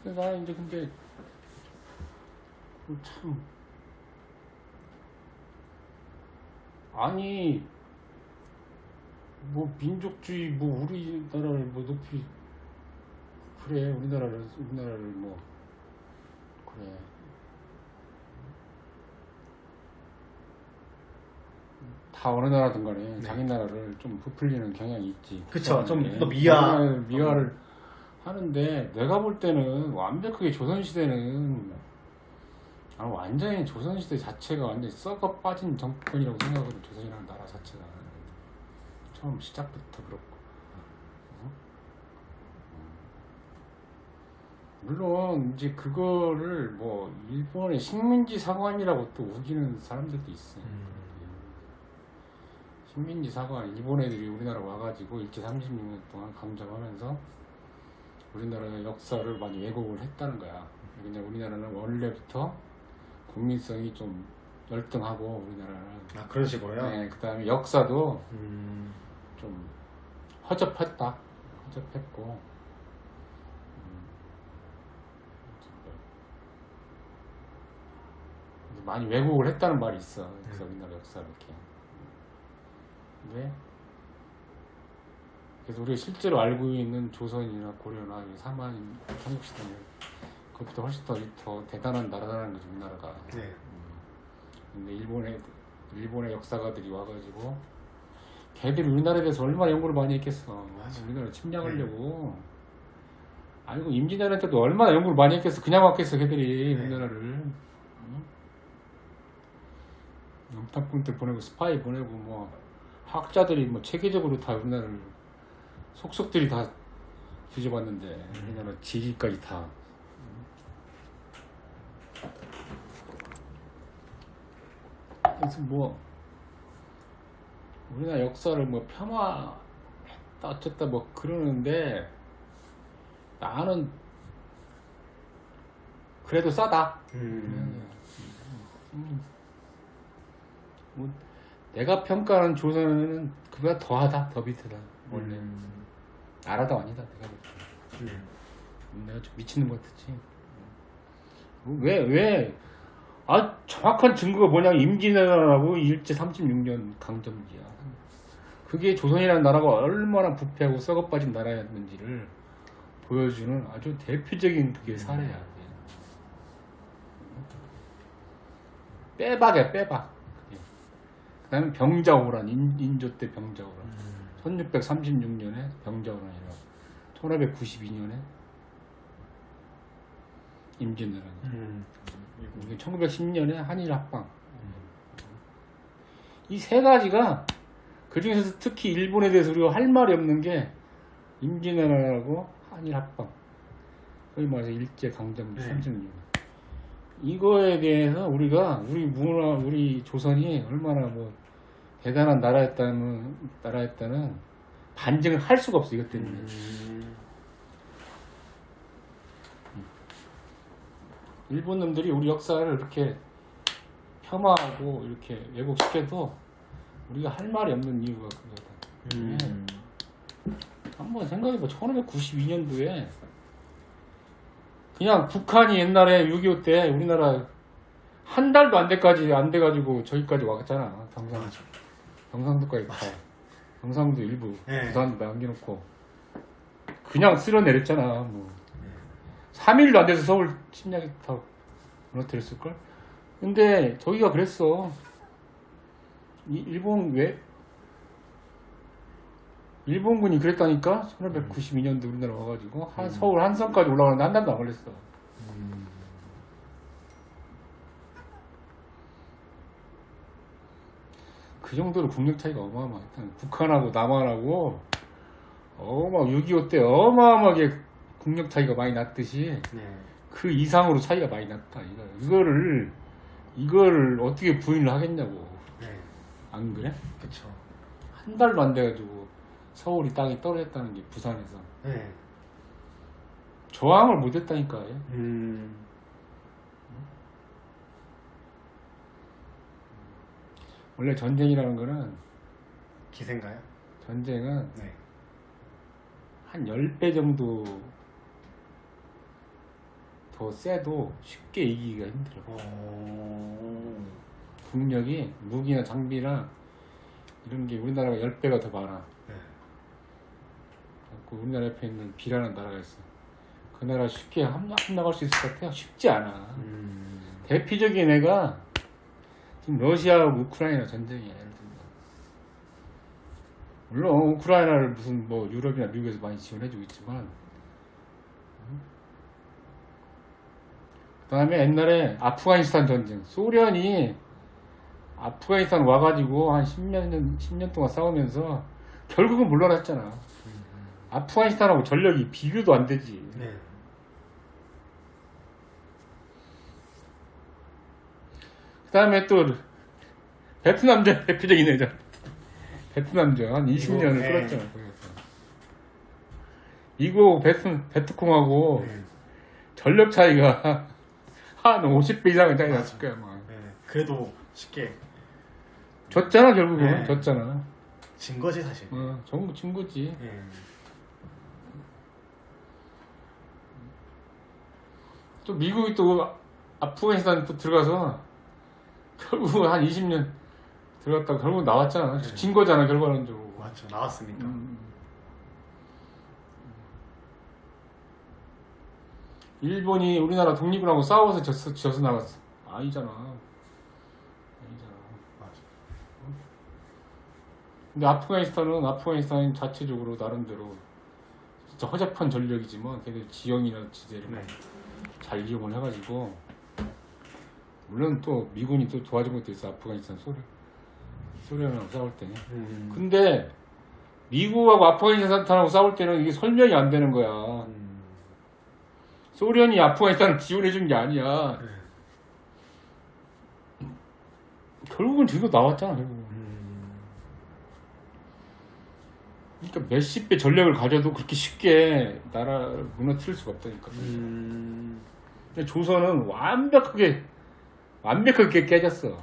그래서 나는 이제 근데 참 아니 뭐 민족주의 뭐 우리나라를 뭐 높이 그래 우리나라를 뭐 그래 다 어느 나라든 간에 네. 자기 나라를 좀 부풀리는 경향이 있지. 그쵸. 좀 네. 더 미화를 미화를 하는데 내가 볼 때는 완벽하게 조선시대는 완전히 조선시대 자체가 완전히 썩어 빠진 정권이라고 생각하거든. 조선이라는 나라 자체가 처음 시작부터 그렇고 물론 이제 그거를 뭐 일본의 식민지 사관이라고 또 우기는 사람들도 있어요. 식민지 사관 일본 애들이 우리나라 와가지고 일제 36년 동안 강점하면서 우리나라의 역사를 많이 왜곡을 했다는 거야. 그냥 우리나라는 원래부터 국민성이 좀 열등하고 우리나라는 그런 식으로요? 네, 그 다음에 역사도 좀 허접했다. 허접했고 많이 왜곡을 했다는 말이 있어. 그래서 우리나라 역사를 이렇게. 근데 그래서 우리가 실제로 알고 있는 조선이나 고려나 사만 삼국시대는 그것보다 훨씬 더 대단한 나라라는 거지 우리나라가. 네. 근데 일본의 역사가들이 와가지고 걔들이 우리나라에 대해서 얼마나 연구를 많이 했겠어. 우리나라 침략하려고. 아니고 임진왜란 때도 얼마나 연구를 많이 했겠어. 그냥 왔겠어 걔들이 우리나라를. 염탐꾼 때 보내고 스파이 보내고 뭐 학자들이 뭐 체계적으로 다 우리나라를 속속들이 다 뒤져봤는데 우리나라 지리까지 다. 그래서 뭐 우리나라 역사를 뭐 폄하했다 어쨌다 뭐 그러는데 나는 그래도 싸다. 뭐 내가 평가하는 조선은 그보다 더하다, 더 비트다. 원래 나라도 아니다. 내가 볼 때. 내가 좀 미치는 것 같았지. 왜? 정확한 증거가 뭐냐? 임진왜란하고 일제 36년 강점기야. 그게 조선이라는 나라가 얼마나 부패하고 썩어빠진 나라였는지를 보여주는 아주 대표적인 그게 사례야. 빼박이야, 빼박. 그 다음에 병자호란, 인조 때 병자호란. 1636년에 병자호란이라고. 1592년에 임진왜란. 1910년에 한일합방. 이 세 가지가 그 중에서 특히 일본에 대해서 우리가 할 말이 없는 게 임진왜란하고 한일합방. 거의 말해서 일제강점기 36년. 이거에 대해서 우리 문화, 우리 조선이 얼마나 뭐 대단한 나라였다는 반증을 할 수가 없어, 이것 때문에. 일본 놈들이 우리 역사를 이렇게 폄하하고 이렇게 왜곡시켜도 우리가 할 말이 없는 이유가 그거다. 한번 생각해봐. 1592년도에 그냥 북한이 옛날에 6.25 때 우리나라 한 달도 안 돼가지고 저기까지 왔잖아. 경상도까지 다. 경상도 일부, 부산도 남겨놓고 그냥 쓸어내렸잖아. 뭐 3일도 안 돼서 서울 침략이 다 무너뜨렸을걸? 근데 저기가 그랬어. 일본군이 그랬다니까? 1592년도 우리나라 와가지고 서울 한성까지 올라가는데 한 달도 안 걸렸어. 그 정도로 국력 차이가 어마어마했다. 북한하고 남한하고 6.25 때 어마어마하게 국력 차이가 많이 났듯이 그 이상으로 차이가 많이 났다. 이거를 어떻게 부인을 하겠냐고. 안 그래? 그쵸. 한 달도 안 돼가지고 서울이 땅이 떨어졌다는 게 부산에서 저항을 못했다니까. 원래 전쟁이라는 거는 기세인가요? 전쟁은 한 10배 정도 더 세도 쉽게 이기기가 힘들어. 국력이 무기나 장비나 이런 게 우리나라가 10배가 더 많아. 네. 그래갖고 우리나라 옆에 있는 B라는 나라가 있어. 그 나라 쉽게 함락할 수 있을 것 같아요? 쉽지 않아. 대표적인 애가 지금 러시아하고 우크라이나 전쟁이야. 예를 들면. 물론 우크라이나를 무슨 뭐 유럽이나 미국에서 많이 지원해주고 있지만, 그 다음에 옛날에 아프가니스탄 전쟁, 소련이 아프가니스탄 와가지고 한 10년 동안 싸우면서 결국은 물러났잖아. 아프가니스탄하고 전력이 비교도 안 되지. 네. 그 다음에 또 베트남전 대표적인 애죠. 베트남전 한 20년을 네. 끌었잖아. 이거 베트콩하고 네. 전력 차이가 한 50배 이상은 차이 났을 거야. 막. 네. 그래도 쉽게 졌잖아 결국은. 네. 졌잖아. 진 거지 사실. 전부 진 거지. 네. 또 미국이 또 아프가니스탄 또 들어가서 결국은 한 20년 들어갔다가 결국 나왔잖아. 네. 진 거잖아 결과론적으로. 맞죠. 나왔으니까. 일본이 우리나라 독립을 하고 싸워서 져서 나갔어. 아니잖아. 맞아. 근데 아프가니스탄은 자체적으로 나름대로 진짜 허접한 전력이지만 걔들 지형이나 지대를 네. 잘 이용을 해가지고, 물론 또 미군이 또 도와준 것도 있어. 아프가니스탄 소련하고 싸울 때는. 근데 미국하고 아프가니스탄하고 싸울 때는 이게 설명이 안 되는 거야. 소련이 아프가니스탄을 지원해준 게 아니야. 결국은 지금 나왔잖아. 결국은. 그러니까 몇십 배 전력을 가져도 그렇게 쉽게 나라를 무너뜨릴 수가 없다니까. 근데 조선은 완벽하게 깨졌어.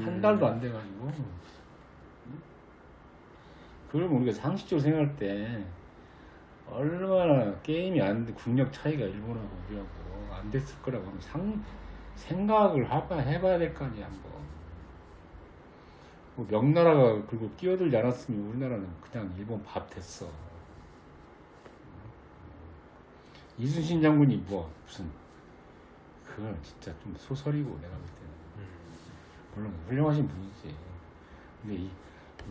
한 달도 안 돼가지고. 그럼 우리가 상식적으로 생각할 때 얼마나 게임이 국력 차이가 일본하고 우리하고 안 됐을 거라고 하면 생각을 해봐야 될 거 아니야. 뭐 명나라가 그리고 끼어들지 않았으면 우리나라는 그냥 일본 밥 됐어. 이순신 장군이 뭐 무슨, 그건 진짜 좀 소설이고 내가 볼 때는. 물론 훌륭하신 분이지. 근데 이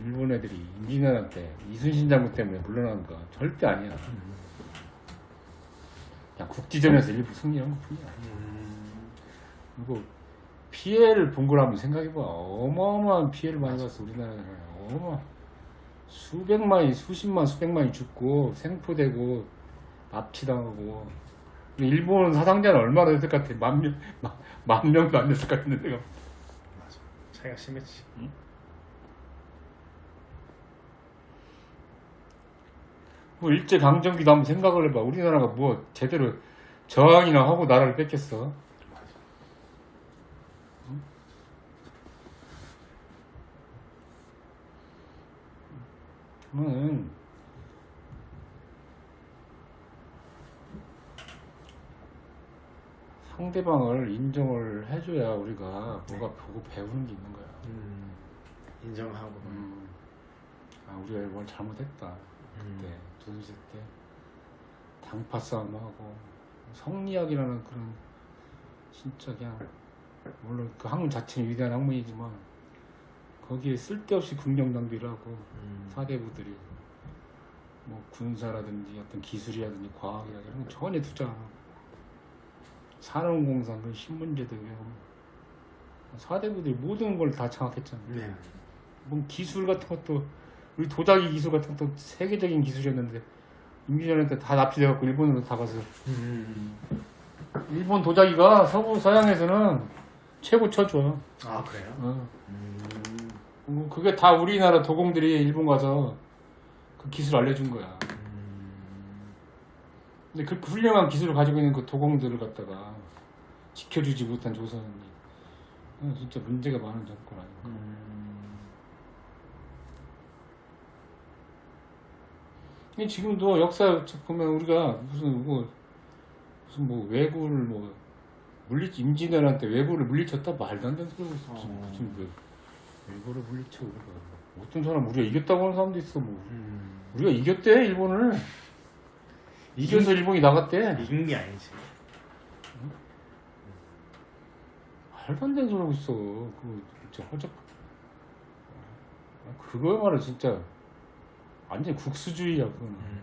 일본 애들이 임진왜란때 이순신 장군 때문에 물러나는 거 절대 아니야. 그냥 국지전에서 일부 승리한 것 뿐이야. 그리고 피해를 본 걸 한번 생각해봐. 어마어마한 피해를 많이 봤어 우리나라는. 수백만이, 수백만이 죽고 생포되고 납치당하고. 일본은 사상자는 얼마나 됐을 것 같아? 만 명도 안 됐을 것 같은데. 내가 맞아. 차이가 심했지. 뭐 일제 강점기도 한번 생각을 해봐. 우리나라가 뭐 제대로 저항이나 하고 나라를 뺏겼어? 상대방을 인정을 해줘야 우리가 뭐가 보고 배우는 게 있는 거야. 인정하고. 우리가 뭘 잘못했다. 그때 조선시대 때 당파 싸움하고 성리학이라는 그런, 진짜 그냥, 물론 그 학문 자체는 위대한 학문이지만 거기에 쓸데없이 국력 낭비를 하고 사대부들이 뭐 군사라든지 어떤 기술이라든지 과학이라든지 이런 거 전혀 투자 안 하고, 산업공상, 그 신문제도 사대부들이 모든 걸 다 장악했잖아. 네. 뭐 기술 같은 것도, 우리 도자기 기술 같은 것도 세계적인 기술이었는데 임기전에 때 다 납치돼갖고 일본으로 다 가서. 일본 도자기가 서양에서는 최고 쳐줘. 아 그래요? 그게 다 우리나라 도공들이 일본 가서 그 기술 알려준 거야. 근데 그 훌륭한 기술을 가지고 있는 그 도공들을 갖다가 지켜주지 못한 조선이 진짜 문제가 많은 정권 아닌가. 지금도 역사 보면 우리가 무슨 뭐 무슨 뭐 왜구를 뭐 임진왜란 때 왜구를 물리쳤다 말도 안 되는 소리 하고 있어. 무슨 왜구를 물리쳐 우리가. 어떤 사람 우리가 이겼다고 하는 사람도 있어. 뭐 우리가 이겼대 일본을. 이겨서 일본이 나갔대. 이긴 게 아니지. 말도 안 되는 소리 하고 있어. 그거 진짜 허접. 그거야말로 진짜 완전 국수주의야 그거는.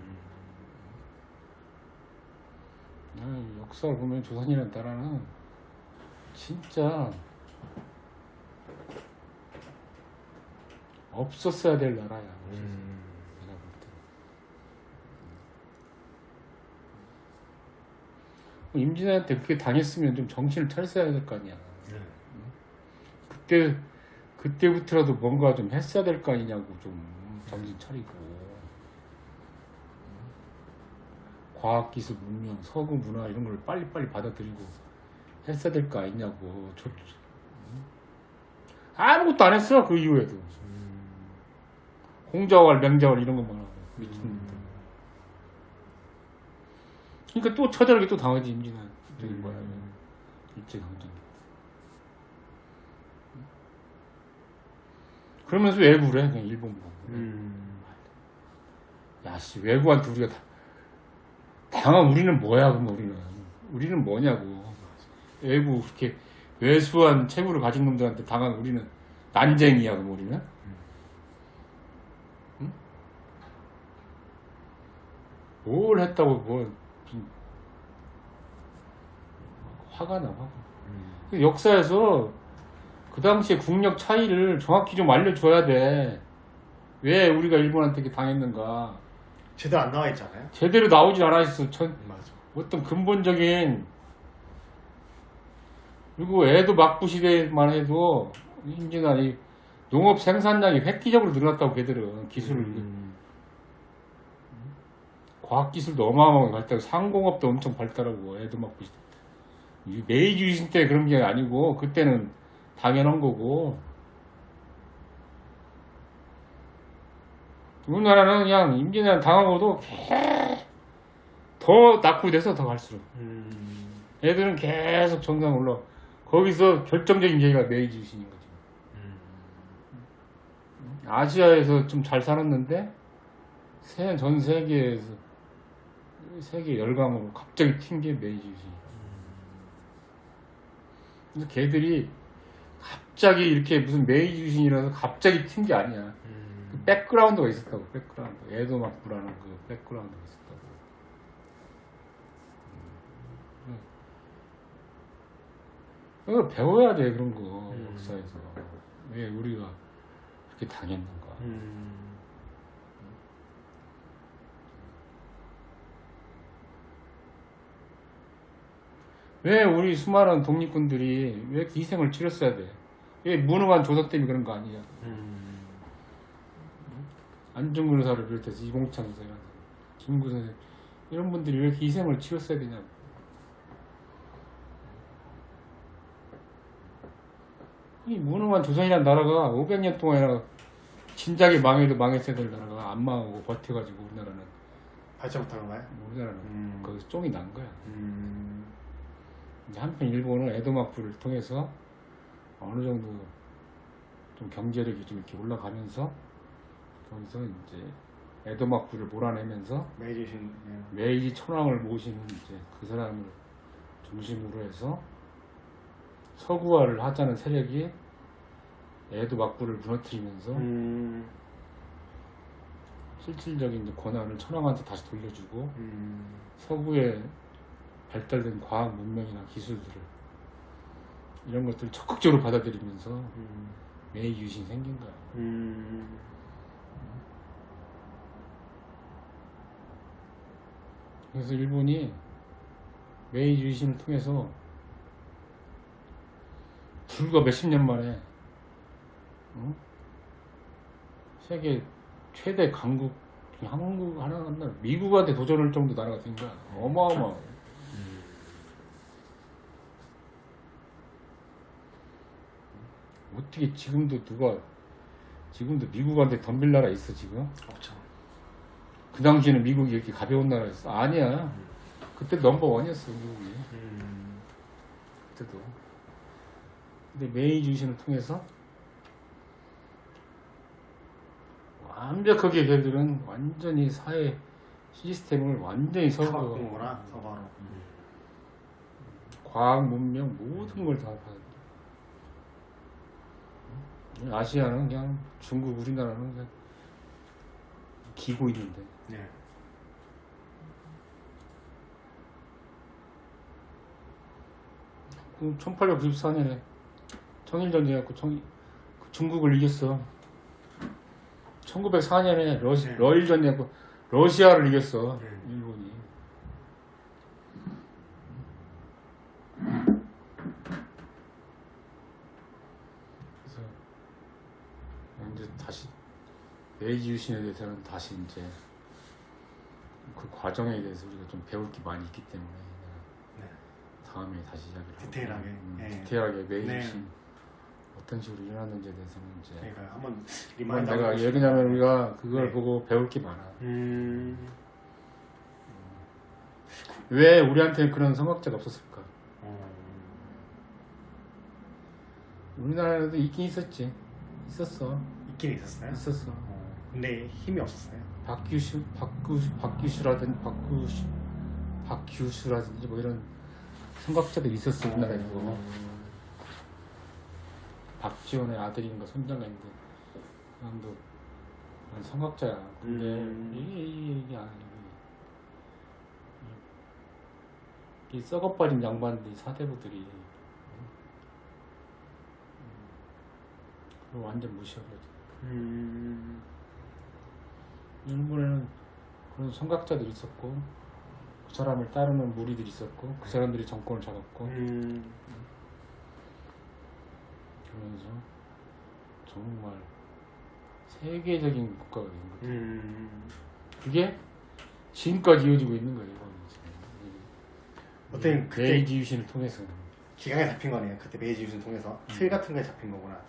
역사를 보면 조선이라는 나라는 진짜 없었어야 될 나라야. 내가 볼 때. 임진왜란때 그렇게 당했으면 좀 정신을 차렸어야 될 거 아니야. 그때부터라도 뭔가 좀 했어야 될 거 아니냐고. 좀 정신 차리고 과학기술 문명 서구 문화 이런 걸 빨리빨리 받아들이고 했어야 될 거 아니냐고. 아무것도 안 했어. 그 이후에도 홍자왈 맹자왈 이런 것만 하고 미친놈들. 그러니까 또 처절하게 또 당하지. 임진왜란 되는 거야. 일제강점기. 그러면서 왜구래 그냥 일본 보고. 야씨 왜구한테 우리가 당한 우리는 뭐야. 그럼 우리는 뭐냐고. 왜구 그렇게 왜수한 체구를 가진 놈들한테 당한 우리는 난쟁이야. 그럼 우리는 응? 뭘 했다고 뭐 화가 나. 역사에서 그 당시에 국력 차이를 정확히 좀 알려줘야 돼. 왜 우리가 일본한테 이렇게 당했는가. 제대로 안 나와 있잖아요. 제대로 나오질 않아 있어. 맞아. 어떤 근본적인. 그리고 에도 막부 시대만 해도 임진왜란 이 농업 생산량이 획기적으로 늘어났다고 걔들은 기술을. 과학기술도 어마어마하게 발달하고 상공업도 엄청 발달하고 에도 막부 시대. 메이지 유신 때 그런 게 아니고 그때는 당연한 거고. 우리나라는 그냥 임진왜란 당하고도 더 낙후돼서 더 갈수록 애들은 계속 정상 올라. 거기서 결정적인 계기가 메이지 유신인 거지. 아시아에서 좀 잘 살았는데 전 세계에서 세계 열강으로 갑자기 튄 게 메이지 유신. 그래서 걔들이 갑자기 이렇게 무슨 메이지 유신이라서 갑자기 튄 게 아니야. 그 백그라운드가 있었다고. 백그라운드. 에도 막부라는 그 백그라운드가 있었다고. 그걸 배워야 돼. 그런 거 역사에서 왜 우리가 그렇게 당했는가. 왜 우리 수많은 독립군들이 왜 이렇게 희생을 치렀어야 돼? 왜 무능한 조선 때문에 그런 거 아니야? 안중근 의사를 비롯해서 이봉창 의사, 김구 선생 이런 분들이 왜 이렇게 희생을 치렀어야 되냐고. 이 무능한 조선이라는 나라가 500년 동안이나 진작에 망해도 망했어야 될 나라가 안 망하고 버텨가지고 우리나라는 발전 못한 건가요? 우리나라는 거기서 쫑이 난 거야. 이제 한편 일본은 에도 막부를 통해서 어느 정도 좀 경제력이 좀 이렇게 올라가면서 거기서 이제 에도 막부를 몰아내면서 메이지 천황을 모시는 이제 그 사람을 중심으로 해서 서구화를 하자는 세력이 에도 막부를 무너뜨리면서 실질적인 이제 권한을 천황한테 다시 돌려주고 서구의 발달된 과학 문명이나 기술들을 이런 것들을 적극적으로 받아들이면서 메이지 유신이 생긴 거야. 그래서 일본이 메이지 유신을 통해서 불과 몇십 년 만에 세계 최대 강국 한국 하나 미국한테 도전할 정도 나라가 된 거야. 어마어마해. 어떻게 지금도 미국한테 덤빌 나라 있어 지금? 없죠. 그 당시에는 미국이 이렇게 가벼운 나라였어? 아니야. 그때 넘버원이었어 미국이. 그때도. 근데 메이지 유신을 통해서 완벽하게 걔들은 완전히 사회 시스템을 완전히 서로 서바로. 과학 문명 모든 걸 다 받았다. 아시아는 그냥 중국 우리나라는 그냥 기고 있는데. 네. 그 1894년에 청일전쟁해갖고 중국을 이겼어. 1904년에 네. 러일 전쟁해갖고 러시아를 이겼어. 네. 일본이. 그래서 이제 다시 메이지 유신에 대해서는 다시 이제 그 과정에 대해서 우리가 좀 배울 게 많이 있기 때문에 네. 다음에 다시 이야기를 디테일하게. 하고, 네. 디테일하게 메이지 네. 유신 어떤 식으로 일어났는지에 대해서는 이제 그러니까 한번 한번 리마인드. 내가 왜냐면 우리가 그걸 네. 보고 배울 게 많아. 음. 왜 우리한테는 그런 성학자가 없었을까? 우리나라에도 있긴 있었지. 있었어. 있긴 있었어요. 있었어. 근데 힘이 없었어요. 박규슈라든지 뭐 이런 성각자들이 있었어. 우리나라에도. 박지원의 아들인가 손자가 있는데 그 사람도 성각자야. 근데 이게 아니고 이 썩어버린 양반들이 사대부들이 그걸 완전 무시하거든. 일본에는 그런 성각자들이 있었고 그 사람을 따르는 무리들이 있었고 그 사람들이 정권을 잡았고 그러면서 정말 세계적인 국가가 된 거죠. 그게 지금까지 이어지고 있는 거예요. 어떤 그때 메이지 유신을 통해서. 기강에 잡힌 거네요. 그때 메이지 유신 통해서 틀 같은 거에 잡힌 거구나.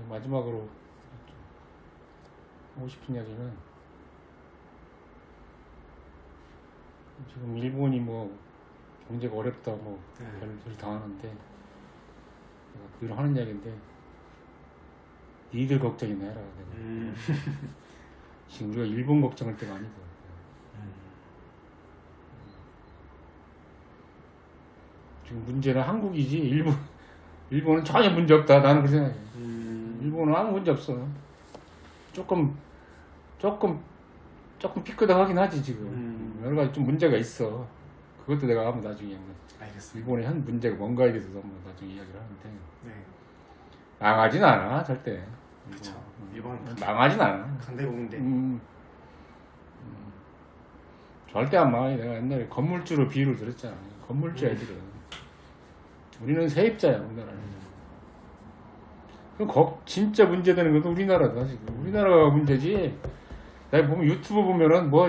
마지막으로 하고 싶은 이야기는 지금 일본이 뭐 경제가 어렵다 뭐 별들 당하는데 내가 늘 하는 이야기인데 니들 걱정이나 해라. 지금 우리가 일본 걱정할 때가 아니다. 지금 문제는 한국이지 일본은 전혀 문제 없다. 나는 그렇게 생각해. 일본은 아무 문제 없어. 조금 삐끗하긴 하지 지금. 여러 가지 좀 문제가 있어. 그것도 내가 한번 나중에 알겠습니다. 일본의 한 문제가 뭔가에 대해서도 한번 나중에 이야기를 하는데 네. 망하진 않아 절대. 그렇죠. 일본 망하진 않아. 강대국인데. 절대 안 망해. 내가 옛날에 건물주로 비유를 들었잖아. 건물주 애들은 우리는 세입자야 우리나라는. 그럼 진짜 문제되는 것도 우리나라다 지금. 우리나라가 문제지. 내가 보면 유튜브 보면은 뭐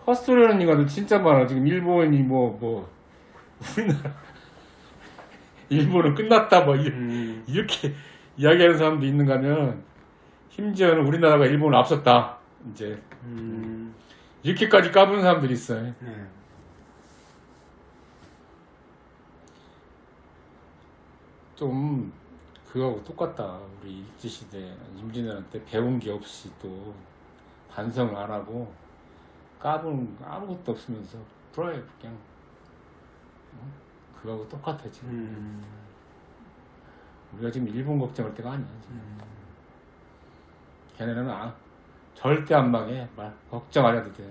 헛소리하는 인간들 진짜 많아. 지금 일본이 뭐 우리나라 일본은 끝났다 뭐 이렇게 이야기하는 사람도 있는가 하면 심지어는 우리나라가 일본을 앞섰다 이제 이렇게까지 까부는 사람들이 있어요. 좀 그거하고 똑같다. 우리 일제시대 임진왜란 때 배운 게 없이 또 반성을 안 하고 까부는 아무것도 없으면서 풀어요 그냥. 그거하고 똑같아 지금. 우리가 지금 일본 걱정할 때가 아니야 지금. 걔네는 절대 안 망해. 걱정 안 해도 돼.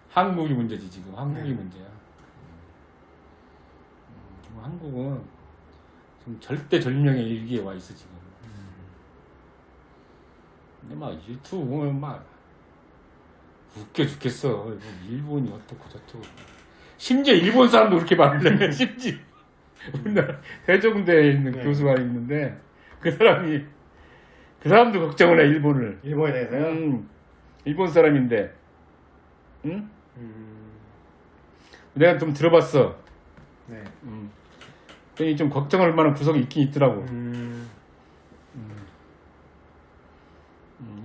한국이 문제지 지금. 한국이 문제야. 한국은 지금 절대절명의 위기에 와 있어 지금. 근데 막 유튜브 보면 막 웃겨 죽겠어. 일본이 어떻고 저쩌고. 심지어 일본 사람도 그렇게 말을 해. 심지어 우리나라 대종대에 있는 교수가 있는데 그 사람도 걱정을 해 일본을. 일본에 대해서요? 일본 사람인데, 응? 내가 좀 들어봤어. 네. 좀 걱정할 만한 구석이 있긴 있더라고.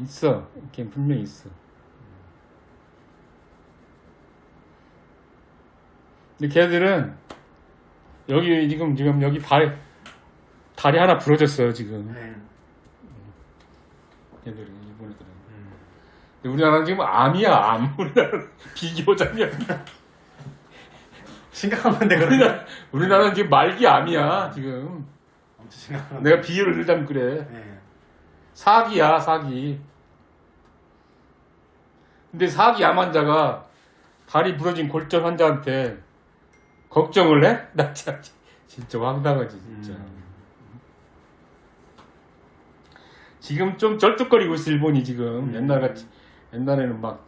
있어. 걔 분명히 있어. 근데 걔들은 여기 지금 여기 다리 하나 부러졌어요 지금. 네. 걔들은 일본 애들은. 근데 우리나라는 지금 암이야 암. 우리나라는 비교자면. 심각한 건데 그러면. 우리나라는 지금 말기 암이야 지금. 엄청 심각한. 내가 비유를 들자면 그래. 네. 사기야 사기. 근데 사기 암 환자가 다리 부러진 골절 환자한테 걱정을 해? 나 진짜 황당하지 진짜. 지금 좀 쩔뚝거리고 있어 일본이 지금. 옛날에는 막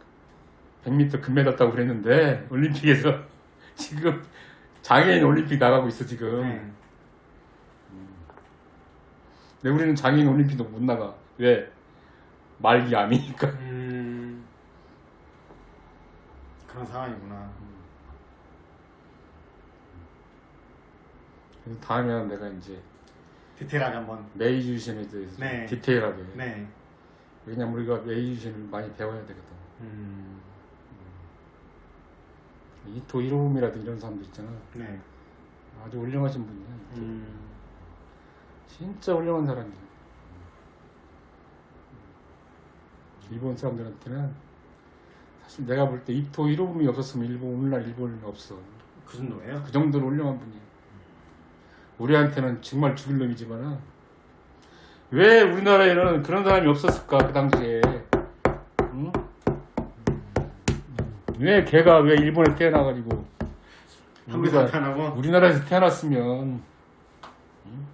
100m 금메달 따고 그랬는데 올림픽에서 지금 장애인 올림픽 나가고 있어 지금. 네. 근데 우리는 장애인 올림픽도 못 나가. 왜? 말기 암이니까. 그런 상황이구나. 그래서 다음에는 내가 이제 디테일하게 한번. 메이주신에 대해서 네. 디테일하게. 네. 왜냐면 우리가 메이주신을 많이 배워야 되거든. 이토 히로부미라든지 이런 사람들 있잖아. 네. 아주 훌륭하신 분이야. 진짜 훌륭한 사람이야. 일본 사람들한테는 사실 내가 볼 때 이토 히로부미 없었으면 오늘날 일본은 없어. 그 정도예요? 그 정도로 훌륭한 분이야. 우리한테는 정말 죽일 놈이지만 왜 우리나라에는 그런 사람이 없었을까 그 당시에. 응? 왜 걔가 왜 일본에 태어나가지고 한국에서 태어나고. 우리나라에서 태어났으면. 응?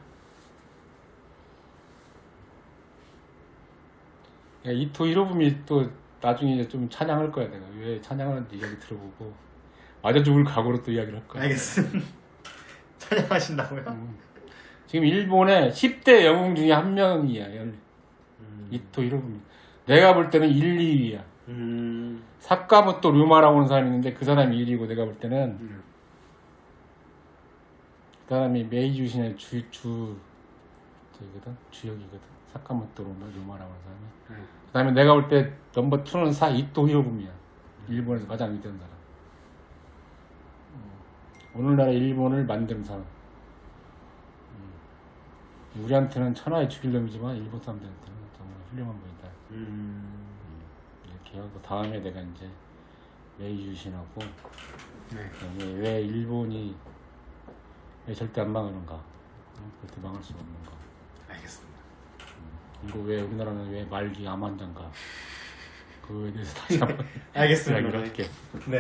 야, 이토 히로부미 또 나중에 이제 좀 찬양할 거야 내가. 왜 찬양하는지 이야기 들어보고 맞아 죽을 각오로 또 이야기를 할 거야. 알겠습니다. 찬양하신다고요? 지금 일본의 10대 영웅 중에 한 명이야. 이토 히로부미. 내가 볼 때는 1, 2위야. 사카모토 류마라고 하는 사람이 있는데 그 사람이 1위고 내가 볼 때는 그 사람이 메이주신의 저기거든? 주역이거든. 사카모토 류마라고 하는 사람이. 그 다음에 내가 볼 때 넘버 2는 이토 히로부미야. 일본에서 가장 위대한 사람. 오늘날의 일본을 만든 사람. 우리한테는 천하의 죽일 놈이지만 일본 사람들한테는 정말 훌륭한 분이다. 이렇게 하고 다음에 내가 이제 메이주신하고 네. 왜 일본이 왜 절대 안 망하는가, 절대 망할 수가 없는가. 알겠습니다. 그리고 왜 우리나라는 왜 말기 암 환자인가, 그거에 대해서 다시 한번 알겠습니다. 이야기를 할게. 네.